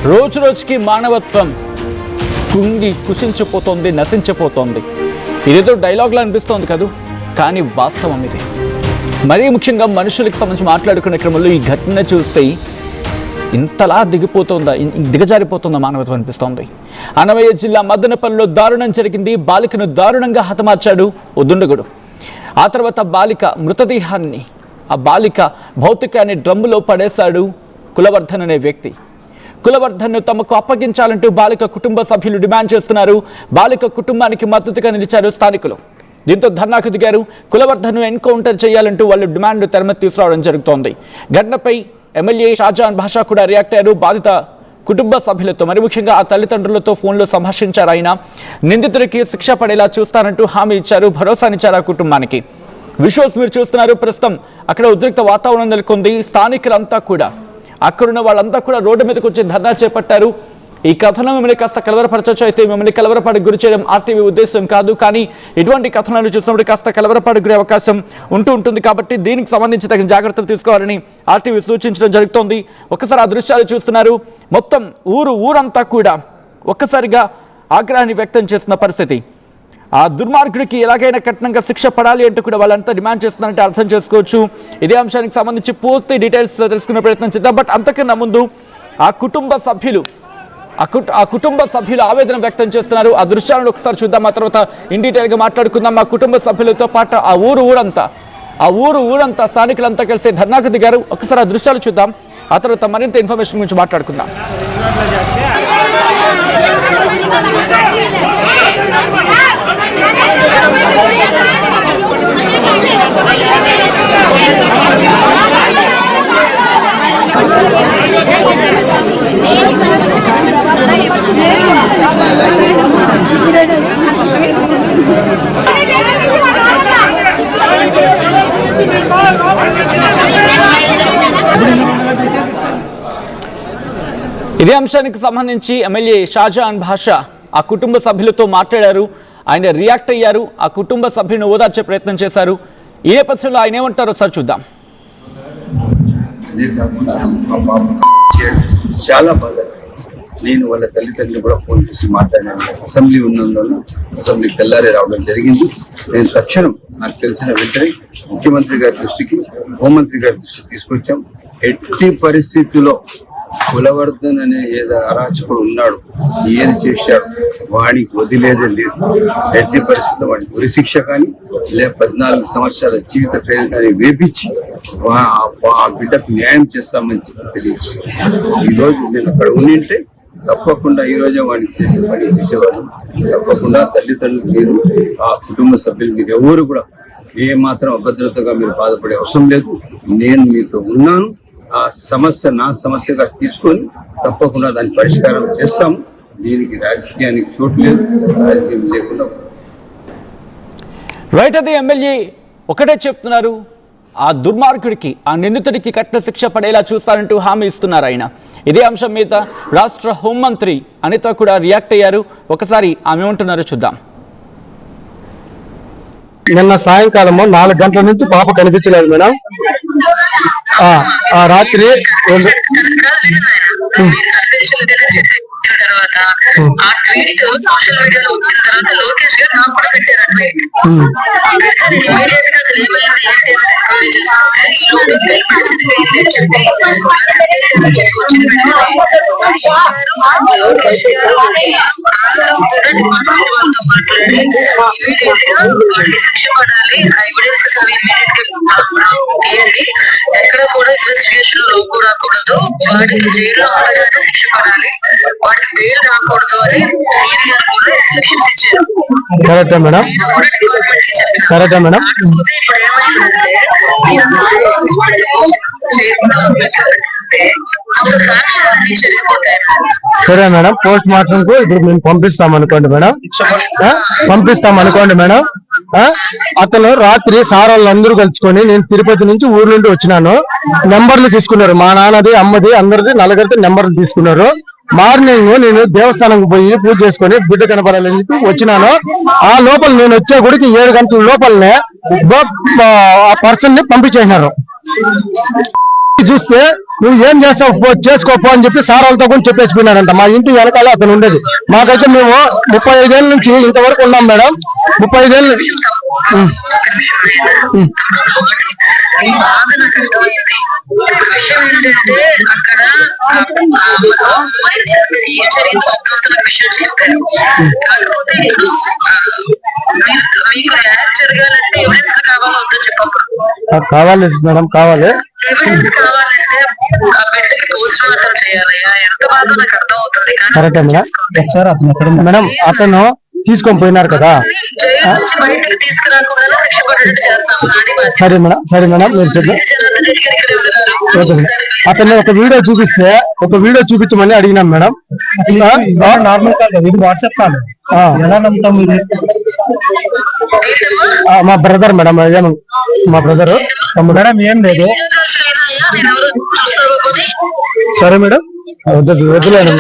రోజు రోజుకి మానవత్వం కుంగి కుషించిపోతోంది, నశించిపోతోంది. ఇదేదో డైలాగ్లా అనిపిస్తోంది కాదు, కానీ వాస్తవం ఇది. మరీ ముఖ్యంగా మనుషులకు సంబంధించి మాట్లాడుకునే క్రమంలో ఈ ఘటన చూస్తే ఇంతలా దిగజారిపోతుందా మానవత్వం అనిపిస్తోంది. అన్నమయ్య జిల్లా మదనపల్లిలో దారుణం జరిగింది. బాలికను దారుణంగా హతమార్చాడు ఓ దుండగుడు. ఆ తర్వాత బాలిక మృతదేహాన్ని, ఆ బాలిక భౌతికాన్ని డ్రమ్ములో పడేశాడు కులవర్ధన్ అనే వ్యక్తి. కులవర్ధన్ను తమకు అప్పగించాలంటూ బాలిక కుటుంబ సభ్యులు డిమాండ్ చేస్తున్నారు. బాలిక కుటుంబానికి మద్దతుగా నిలిచారు స్థానికులు. దీంతో ధర్నాకు దిగారు. కులవర్ధన్ను ఎన్కౌంటర్ చేయాలంటూ వాళ్ళు డిమాండ్ తెరమతి తీసుకురావడం జరుగుతోంది. ఘటనపై ఎమ్మెల్యే షాజహాన్ బాషా కూడా రియాక్ట్ అయ్యారు. బాధిత కుటుంబ సభ్యులతో, మరి ముఖ్యంగా ఆ తల్లిదండ్రులతో ఫోన్లో సంభాషించారు. ఆయన నిందితుడికి శిక్ష పడేలా చూస్తానంటూ హామీ ఇచ్చారు, భరోసానిచ్చారు ఆ కుటుంబానికి. విజువల్స్ మీరు చూస్తున్నారు. ప్రస్తుతం అక్కడ ఉద్రిక్త వాతావరణం నెలకొంది. స్థానికులంతా కూడా, అక్కడున్న వాళ్ళంతా కూడా రోడ్డు మీదకి వచ్చి ధర్నా చేపట్టారు. ఈ కథనం మిమ్మల్ని కాస్త కలవరపరచచ్చు, అయితే మిమ్మల్ని కలవరపాటుకు గురి చేయడం ఆర్టీవీ ఉద్దేశం కాదు. కానీ ఇటువంటి కథనాలు చూసినప్పుడు కాస్త కలవరపాటుకు గురే అవకాశం ఉంటుంది. కాబట్టి దీనికి సంబంధించి తగిన జాగ్రత్తలు తీసుకోవాలని ఆర్టీవీ సూచించడం జరుగుతోంది. ఒక్కసారి ఆ దృశ్యాలు చూస్తున్నారు. మొత్తం ఊరంతా కూడా ఒక్కసారిగా ఆగ్రహాన్ని వ్యక్తం చేస్తున్న పరిస్థితి. ఆ దుర్మార్గుడికి ఎలాగైనా కఠినంగా శిక్ష పడాలి అంటూ కూడా వాళ్ళంతా డిమాండ్ చేస్తున్నారంటే అర్థం చేసుకోవచ్చు. ఇదే అంశానికి సంబంధించి పూర్తి డీటెయిల్స్ తెలుసుకునే ప్రయత్నం చేద్దాం. బట్ అంతకన్నా ముందు ఆ కుటుంబ సభ్యులు ఆవేదన వ్యక్తం చేస్తున్నారు. ఆ దృశ్యాలను ఒకసారి చూద్దాం, ఆ తర్వాత ఇన్ డీటెయిల్గా మాట్లాడుకుందాం. ఆ కుటుంబ సభ్యులతో పాటు ఆ ఊరంతా స్థానికులంతా కలిసి ధర్నాకు దిగారు. ఒకసారి ఆ దృశ్యాలు చూద్దాం, ఆ తర్వాత మరింత ఇన్ఫర్మేషన్ గురించి మాట్లాడుకుందాం. ఇదే అంశానికి సంబంధించి ఎమ్మెల్యే షాజహాన్ బాషా ఆ కుటుంబ సభ్యులతో మాట్లాడారు. ఆయన రియాక్ట్ అయ్యారు. ఆ కుటుంబ సభ్యులను ఓదార్చే ప్రయత్నం చేశారు. ఈ నేపథ్యంలో ఆయన ఏమంటారో సార్ చూద్దాం. చాలా బాగా నేను వాళ్ళ తల్లిదండ్రులు కూడా ఫోన్ చేసి మాట్లాడాను. అసెంబ్లీ ఉన్నందువల్ల అసెంబ్లీకి తెల్లారే రావడం జరిగింది. నేను తక్షణం నాకు తెలిసిన వెంటనే ముఖ్యమంత్రి గారి దృష్టికి, హోంమంత్రి గారి దృష్టికి తీసుకొచ్చాం. ఎట్టి పరిస్థితుల్లో కులవర్ధన్ అనే ఏదో అరాచకుడు ఉన్నాడు, ఏది చేశాడు వాడికి వదిలేదే లేదు. ఎట్టి పరిస్థితుల్లో వాడికి ఉరిశిక్ష కానీ, లేదా 14 సంవత్సరాల జీవిత ఖైదు కానీ వేపించి ఆ బిడ్డకు న్యాయం చేస్తామని తెలియజేస్తాను. ఈరోజు నేను అక్కడ ఉండింటే తప్పకుండా ఈ రోజే వాడికి చేసేవాళ్ళు. తప్పకుండా తల్లిదండ్రులు మీరు, ఆ కుటుంబ సభ్యులు మీరు ఎవరు కూడా ఏ మాత్రం అభద్రతగా మీరు బాధపడే అవసరం లేదు. నేను మీతో ఉన్నాను. ఆ సమస్య నా సమస్యగా తీసుకొని తప్పకుండా దాని పరిష్కారం చేస్తాము. దీనికి రాజకీయానికి చోటు లేదు, రాజకీయం లేకుండా. రైట్, అది ఎమ్మెల్యే ఒకటే చెప్తున్నారు. ఆ దుర్మార్గుడికి, ఆ నిందితుడికి కఠిన శిక్ష పడేలా చూస్తారంటూ హామీ ఇస్తున్నారు ఆయన. ఇదే అంశం మీద రాష్ట్ర హోంమంత్రి అనిత కూడా రియాక్ట్ అయ్యారు. ఒకసారి ఆమె ఏమంటున్నారో చూద్దాం. నిన్న సాయంకాలము 4 గంటల నుంచి పాప కనిపించలేదు మేడం. రాత్రి తర్వాత ఆ ట్వీట్ సోషల్ మీడియాలో వచ్చిన తర్వాత లోకేష్ గారు నాకు కూడా పెట్టారు. అసలు ఇమీడియట్ గా అసలు ఏమైంది ఏంటి అని రికవరీ చేసుకుంటే ఈ లోపు లోకేష్ గారు డిపార్ట్మెంట్ వాళ్ళతో మాట్లాడి ఇమీడియట్ గా వాడికి శిక్ష పడాలి, ఎవిడెన్సెస్ అవి ఇమీడియట్ గా తీయండి, ఎక్కడ కూడా ఇన్వెస్టిగేషన్ లోపు రాకూడదు, వాడికి జైల్లో ఉండగానే శిక్ష పడాలి, వాడికి పేరు రాకూడదు అని సీనియర్ కూడా ఇన్స్ట్రక్షన్స్ ఇచ్చారు. కరెక్టా మేడం? కరెక్టా మేడం? ఇప్పుడు ఏమైందంటే సరే మేడం, పోస్ట్ మార్టం కు ఇప్పుడు మేము పంపిస్తాం అనుకోండి మేడం. అతను రాత్రి సార్ వాళ్ళందరూ కలుసుకొని, నేను తిరుపతి నుంచి ఊరు నుండి వచ్చినాను, నెంబర్లు తీసుకున్నారు. మా నాన్నది, అమ్మది, అందరిది, నలుగురిది నెంబర్లు తీసుకున్నారు. మార్నింగ్ నేను దేవస్థానం పోయి పూజ చేసుకుని బిడ్డ కనపడాలని చెప్పి వచ్చినాను. ఆ లోపల నేను వచ్చే గుడికి 7 గంటల లోపలనే ఆ పర్సన్ ని పంపించేసినారు. చూస్తే నువ్వు ఏం చేస్తావు చేసుకోపో అని చెప్పి సార్ వాళ్ళతో కూడా చెప్పేసిపోయినారంట. మా ఇంటి వెనకాల అతను ఉండేది. మాకైతే మేము 35 ఏళ్ళ నుంచి ఇంతవరకు ఉన్నాం మేడం. 35 ఏళ్ళు. విషయం ఏంటంటే అక్కడ విషయం చెప్పారు. కాకపోతే ఇప్పుడు మీకు యాక్ట్ జరగాలంటే ఎవిడెన్స్ కావాలో వద్దో చెప్పమ్మా. కావాలి మేడం, కావాలి. ఎవిడెన్స్ కావాలంటే ఆ బిడ్డకి పోస్ట్ మార్టం చేయాలయ్యా. ఎంత బాధో నాకు అర్థం అవుతుంది. కరెక్టే మేడం. ఒకసారి అతను ఎక్కడ మేడం? అతను తీసుకొని పోయినారు కదా. జైలు నుంచి బయటకు తీసుకురాకుండా శిక్ష పడేట్టు చేస్తాము. నాది బాధ్యత. సరే మేడం, సరే మేడం, మీరు చెప్పండి. అతన్ని ఒక వీడియో చూపించమని అడిగినాం మేడం. నార్మల్ కాదు, ఇది వాట్సాప్ కాదు. ఎలా నమ్ముతాం? మా బ్రదర్ మేడం, మా బ్రదర్ మేడం. ఏం లేదు. సరే మేడం, వదిలేండి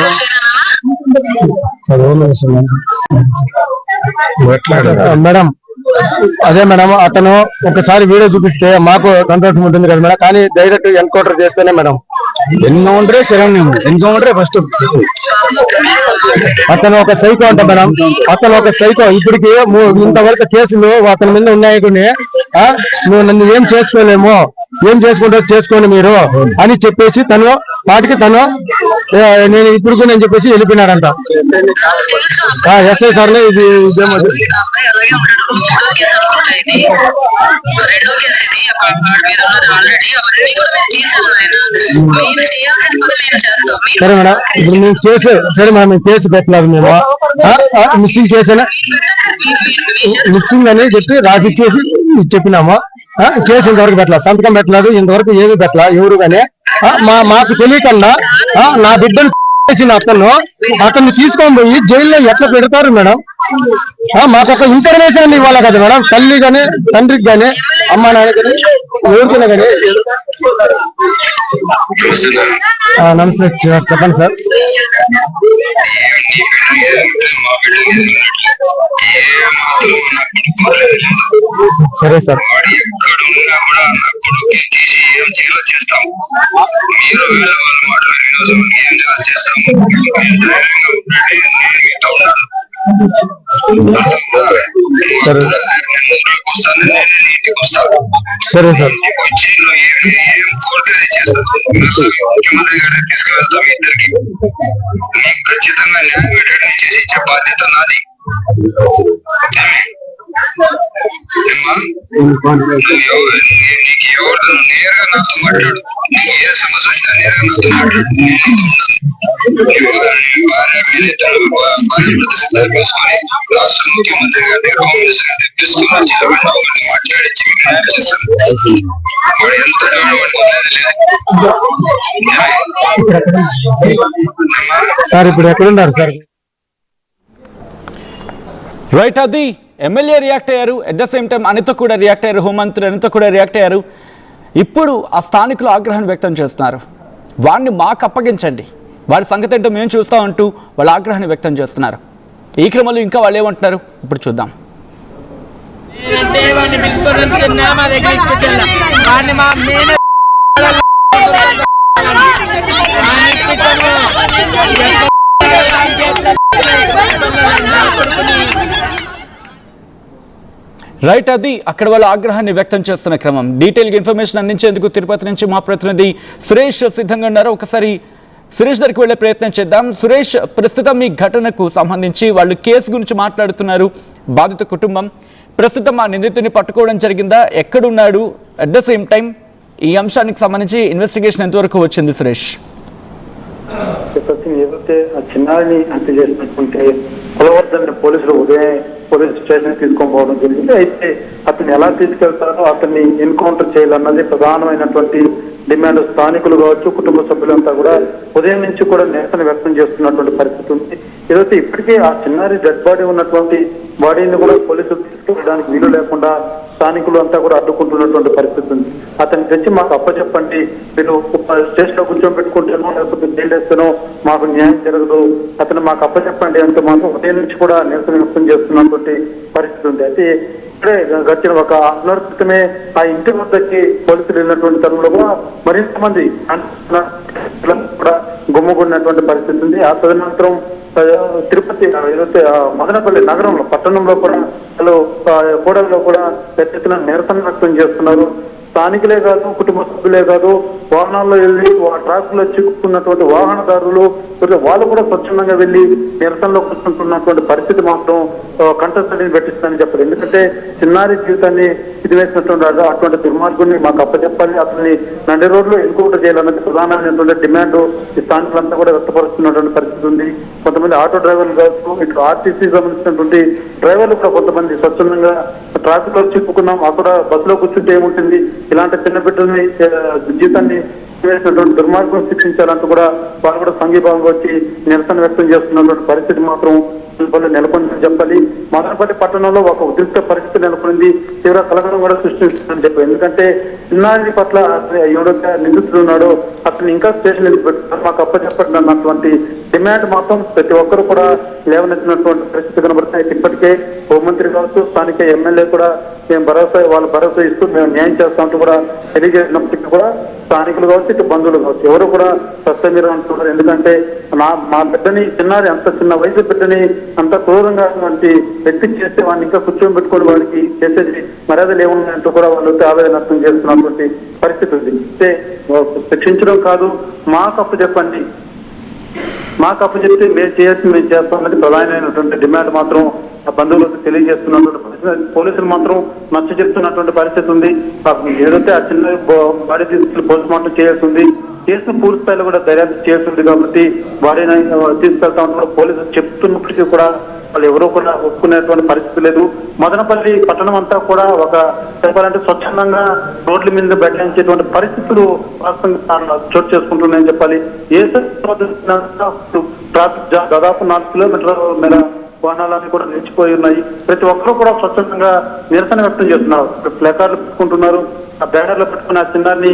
మేడం. అదే మేడం, అతను ఒకసారి వీడియో చూపిస్తే మాకు సంతోషం ఉంటుంది కదా మేడం. కానీ డైరెక్ట్ ఎన్కౌంటర్ చేస్తేనే మేడం. ఎన్కౌంటరే శరణ్యం, ఎన్కౌంటరే ఫస్ట్. అతను ఒక సైకో అంట మేడం. అతను ఒక సైకో. ఇప్పటికి ఇంతవరకు కేసులు అతని మీద ఉన్నాయి. నువ్వు నన్ను ఏం చేసుకోలేమో, ఏం చేసుకుంటారో చేసుకోండి మీరు అని చెప్పేసి తను వాటికి తను నేను ఇప్పుడు నేను చెప్పేసి వెళ్ళిపోయినాడంట. ఎస్ఐ సార్లే ఇది ఇదేమో. సరే మేడం, ఇప్పుడు మేము కేసు, సరే మేడం మేము కేసు పెట్టలేదు. మేము మిస్సింగ్ కేసు మిస్సింగ్ అని చెప్పి రాసిచ్చేసి చెప్పినాము. కేసు ఇంతవరకు పెట్టలేదు, సంతకం పెట్టలేదు, ఇంతవరకు ఏమీ పెట్టలేదు ఎవరు. కానీ మాకు తెలియకుండా నా బిడ్డను చేసిన అతన్ని తీసుకొని పోయి జైల్లో ఎట్లా పెడతారు మేడం? మాకు ఒక ఇన్ఫర్మేషన్ ఇవ్వాలి కదా మేడం. తల్లి గాని, తండ్రికి గాని, అమ్మ నాన్న కానీ, ఎవరికైనా కానీ. నమస్తే సార్, చెప్పండి సార్. సరే సార్. సరే సరే సార్. ముఖ్యమంత్రి గారికి తీసుకువెళ్తాం. ఇద్దరికి మీకు ఖచ్చితంగా న్యాయం చేసి ఇచ్చే బాధ్యత నాది. నీకు ఎవరు నేరుగా నాతో మాట్లాడు. నీకు ఏ సమస్య వచ్చినా నేరుగా నాతో మాట్లాడు. భార్య మీరిద్దరు తీసుకొని రాష్ట్ర ముఖ్యమంత్రి గారి దగ్గర, హోమ్ మినిస్టర్ గారి తీసుకుని మాట్లాడించి మీకు న్యాయం చేస్తాను. వాడు ఎంత సార్ ఇప్పుడు ఎక్కడున్నారు సార్? రైట్, అది ఎమ్మెల్యే రియాక్ట్ అయ్యారు. At the same time Anitha కూడా రియాక్ట్ అయ్యారు. హోంమంత్రి అనిత కూడా రియాక్ట్ అయ్యారు. ఇప్పుడు ఆ స్థానికులు ఆగ్రహాన్ని వ్యక్తం చేస్తున్నారు. వాడిని మాకు అప్పగించండి, వాడి సంగతి ఏంటో మేము చూస్తామంటూ వాళ్ళ ఆగ్రహాన్ని వ్యక్తం చేస్తున్నారు. ఈ క్రమంలో ఇంకా వాళ్ళు ఏమంటున్నారు ఇప్పుడు చూద్దాం. రైట్, అది అక్కడ వాళ్ళ ఆగ్రహాన్ని వ్యక్తం చేస్తున్న క్రమం. డీటెయిల్గా ఇన్ఫర్మేషన్ అందించేందుకు తిరుపతి నుంచి మా ప్రతినిధి సురేష్ సిద్ధంగా ఉన్నారు. ఒకసారి సురేష్ దగ్గరికి వెళ్ళే ప్రయత్నం చేద్దాం. సురేష్, ప్రస్తుతం ఈ ఘటనకు సంబంధించి వాళ్ళు కేసు గురించి మాట్లాడుతున్నారు. బాధిత కుటుంబం ప్రస్తుతం ఆ నిందితుని పట్టుకోవడం జరిగిందా, ఎక్కడున్నాడు? అట్ ద సేమ్ టైం ఈ అంశానికి సంబంధించి ఇన్వెస్టిగేషన్ ఎంతవరకు వచ్చింది సురేష్? ఏదైతే ఆ చిన్నారిని హత్య చేసినటువంటి కులవర్ధన్ పోలీసులు ఉదయం పోలీస్ స్టేషన్ తీసుకొని పోవడం జరిగింది. అయితే అతన్ని ఎలా తీసుకెళ్తారో, అతన్ని ఎన్కౌంటర్ చేయాలన్నది ప్రధానమైనటువంటి డిమాండ్. స్థానికులు కావచ్చు, కుటుంబ సభ్యులంతా కూడా ఉదయం నుంచి కూడా నిరసన వ్యక్తం చేస్తున్నటువంటి పరిస్థితి ఉంది. ఏదైతే ఇప్పటికే ఆ చిన్నారి డెడ్ బాడీ ఉన్నటువంటి బాడీని కూడా పోలీసులు తీసుకెళ్ళడానికి వీలు లేకుండా స్థానికులు అంతా కూడా అడ్డుకుంటున్నటువంటి పరిస్థితి ఉంది. అతన్ని తెచ్చి మాకు అప్పచెప్పండి, మీరు స్టేషన్ లో కూర్చోబెట్టుకుంటానో లేకపోతే జైలు వేస్తానో మాకు న్యాయం జరగదు, అతను మాకు అప్పచెప్పండి అంటూ మాకు ఉదయం నుంచి కూడా నిరసన వ్యక్తం చేస్తున్నటువంటి పరిస్థితి ఉంది. అయితే ఇప్పుడే గడిచిన ఒక అన్నర క్రితమే ఆ ఇంటి వద్దకి పోలీసులు వెళ్ళినటువంటి తరుణంలో కూడా మరింత మంది కూడా గుమ్మగున్నటువంటి పరిస్థితి ఉంది. ఆ తదనంతరం తిరుపతి ఏదైతే మదనపల్లి నగరంలో పట్టణంలో కూడా వాళ్ళు కూడలిలో కూడా పెద్ద ఎత్తున నిరసన వ్యక్తం చేస్తున్నారు. స్థానికులే కాదు, కుటుంబ సభ్యులే కాదు, వాహనాల్లో వెళ్ళి ట్రాఫిక్ లో చిక్కుకున్నటువంటి వాహనదారులు వాళ్ళు కూడా స్వచ్ఛందంగా వెళ్ళి నిరసనలో కూర్చుంటున్నటువంటి పరిస్థితి మాత్రం కంటస్థితిని పెట్టిస్తుందని చెప్పాలి. ఎందుకంటే చిన్నారి జీవితాన్ని ఇది వేసినటువంటి అటువంటి దుర్మార్గుని మాకు అప్పచెప్పాలి, అతన్ని నండి రోడ్లో ఎన్కౌంటర్ చేయాలన్నది ప్రధానమైనటువంటి డిమాండ్ ఈ స్థానికులంతా కూడా వ్యక్తపరుస్తున్నటువంటి పరిస్థితి ఉంది. కొంతమంది ఆటో డ్రైవర్లు కావచ్చు, ఇటు ఆర్టీసీ సంబంధించినటువంటి డ్రైవర్లు కూడా కొంతమంది స్వచ్ఛందంగా ట్రాఫిక్ లో చిక్కుకున్నాం, అక్కడ బస్సులో కూర్చుంటే ఏముంటుంది, ఇలాంటి చిన్న బిడ్డల్ని జీవితాన్ని వేసినటువంటి దుర్మార్గం శిక్షించాలంటూ కూడా వాళ్ళు కూడా సంఘీభావంగా వచ్చి నిరసన వ్యక్తం చేస్తున్నటువంటి పరిస్థితి మాత్రం నెలకొందని చెప్పాలి. మదనపల్లి పట్టణంలో ఒక ఉద్రిక్త పరిస్థితి నెలకొంది, తీవ్ర కలకలం కూడా సృష్టిస్తుందని చెప్పాలి. ఎందుకంటే చిన్నారి పట్ల ఎవరైతే నిందితుడు ఉన్నాడో అతను ఇంకా స్టేషన్ పెట్టారు, మాకు అప్పచెప్పండి అన్నటువంటి డిమాండ్ మాత్రం ప్రతి ఒక్కరు కూడా లేవనెత్తినటువంటి పరిస్థితి కనబడుతుంది. ఇప్పటికే హోంమంత్రి కావచ్చు, స్థానిక ఎమ్మెల్యే కూడా మేము భరోసా ఇస్తూ మేము న్యాయం చేస్తామంటూ కూడా తెలియజేసినప్పటికీ కూడా స్థానికులు కావచ్చు, ఇటు బంధువులు కావచ్చు, ఎవరు కూడా సత్యమీర అంటున్నారు. ఎందుకంటే మా బిడ్డని చిన్నారి అంత చిన్న వయసు బిడ్డని అంత క్రూరంగా వ్యక్తి చేస్తే వాడిని ఇంకా కూర్చొని పెట్టుకొని వాడికి చేసేది మర్యాదలు ఏమున్నాయంటూ కూడా వాళ్ళు ఆవేదన వ్యక్తం చేస్తున్నటువంటి పరిస్థితి ఉంది. అంటే శిక్షించడం కాదు, మాకు అప్పచెప్పండి, మాకు అప్పచెప్తే మేము చేయాల్సింది మేము చేస్తామని ప్రధానమైనటువంటి డిమాండ్ మాత్రం ఆ బంధువులకు తెలియజేస్తున్నటువంటి పరిస్థితి. పోలీసులు మాత్రం నచ్చ చెప్తున్నటువంటి పరిస్థితి ఉంది. ఏదైతే ఆ చిన్న బాడీ తీసుకెళ్లి పోస్ట్ మార్టం చేయాల్సి ఉంది, కేసును పూర్తి స్థాయిలో కూడా దర్యాప్తు చేస్తుంది కాబట్టి బాడీని తీసుకెళ్తా ఉన్న పోలీసులు చెప్తున్నప్పటికీ కూడా వాళ్ళు ఎవరూ కూడా ఒప్పుకునేటువంటి పరిస్థితి లేదు. మదనపల్లి పట్టణం అంతా కూడా ఒక చెప్పాలంటే స్వచ్ఛందంగా రోడ్ల మీద బెటాయించేటువంటి పరిస్థితులు వాస్తవంగా చోటు చేసుకుంటున్నాయని చెప్పాలి. ఏ ట్రాఫిక్ దాదాపు 4 కిలోమీటర్ల మేర వాహనాలన్నీ కూడా నిలిచిపోయి ఉన్నాయి. ప్రతి ఒక్కరూ కూడా స్వచ్ఛందంగా నిరసన వ్యక్తం చేస్తున్నారు, ప్లకార్డులు పెట్టుకుంటున్నారు, ఆ బ్యానర్లో పెట్టుకుని ఆ చిన్నారిని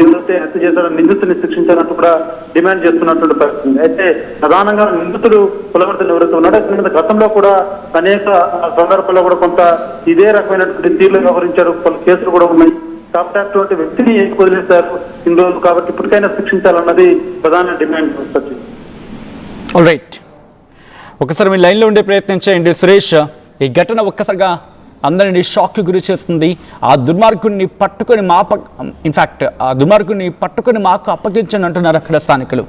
ఎవరైతే హత్య చేశారో నిందితుని శిక్షించాలంటూ కూడా డిమాండ్ చేస్తున్నటువంటి పరిస్థితి. అయితే ప్రధానంగా నిందితుడు కులవర్ధన్ ఎవరైతే ఉన్నాడో గతంలో కూడా అనేక సందర్భాల్లో కూడా కొంత ఇదే రకమైనటువంటి తీర్లు వ్యవహరించారు, కొన్ని కేసులు కూడా ఉన్నాయి. కాబట్టి అటువంటి వ్యక్తిని వదిలేశారు ఇన్ని రోజులు, కాబట్టి ఇప్పటికైనా శిక్షించాలన్నది ప్రధాన డిమాండ్. ఆల్ రైట్, ఒకసారి మీ లైన్లో ఉండే ప్రయత్నం చేయండి సురేష్. ఈ ఘటన ఒక్కసారిగా అందరినీ షాక్కి గురి చేస్తుంది. ఆ దుర్మార్గుడిని పట్టుకొని ఆ దుర్మార్గుడిని పట్టుకొని మాకు అప్పగించని అంటున్నారు అక్కడ స్థానికులు.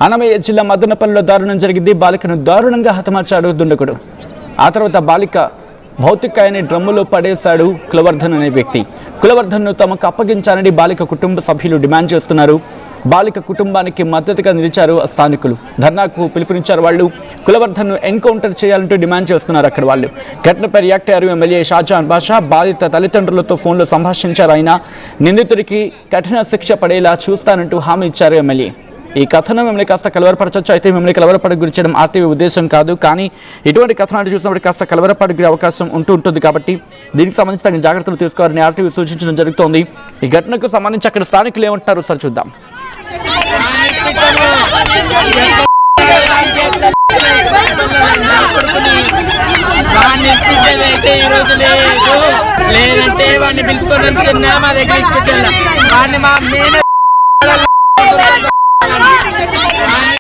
అన్నమయ్య జిల్లా మదనపల్లిలో దారుణం జరిగింది. బాలికను దారుణంగా హతమార్చాడు దుండగుడు. ఆ తర్వాత బాలిక భౌతికాయాన్ని డ్రమ్ములో పడేశాడు కులవర్ధన్ అనే వ్యక్తి. కులవర్ధన్ను తమకు అప్పగించాలని బాలిక కుటుంబ సభ్యులు డిమాండ్ చేస్తున్నారు. బాలిక కుటుంబానికి మద్దతుగా నిలిచారు స్థానికులు. ధర్నాకు పిలుపునిచ్చారు వాళ్ళు. కులవర్ధన్ను ఎన్కౌంటర్ చేయాలంటూ డిమాండ్ చేస్తున్నారు అక్కడ వాళ్ళు. ఘటనపై రియాక్ట్ అయ్యారు ఎమ్మెల్యే షాజహాన్ బాషా. బాధిత తల్లిదండ్రులతో ఫోన్లో సంభాషించారు ఆయన. నిందితుడికి కఠిన శిక్ష పడేలా చూస్తానంటూ హామీ ఇచ్చారు ఎమ్మెల్యే. ఈ కథనం మిమ్మల్ని కాస్త కలవరపరచవచ్చు, అయితే మిమ్మల్ని కలవరపడకు గురి చేయడం ఆర్టీవీ ఉద్దేశం కాదు, కానీ ఇటువంటి కథనాలు చూసినప్పుడు కాస్త కలవరపడే అవకాశం ఉంటుంది కాబట్టి దీనికి సంబంధించి తగిన జాగ్రత్తలు తీసుకోవాలని ఆర్టీవీ సూచించడం జరుగుతోంది. ఈ ఘటనకు సంబంధించి అక్కడ స్థానికులు ఏమంటారు సార్ చూద్దాం. లేదంటే వాడిని పిలుచుకొని మా దగ్గర వాడిని మా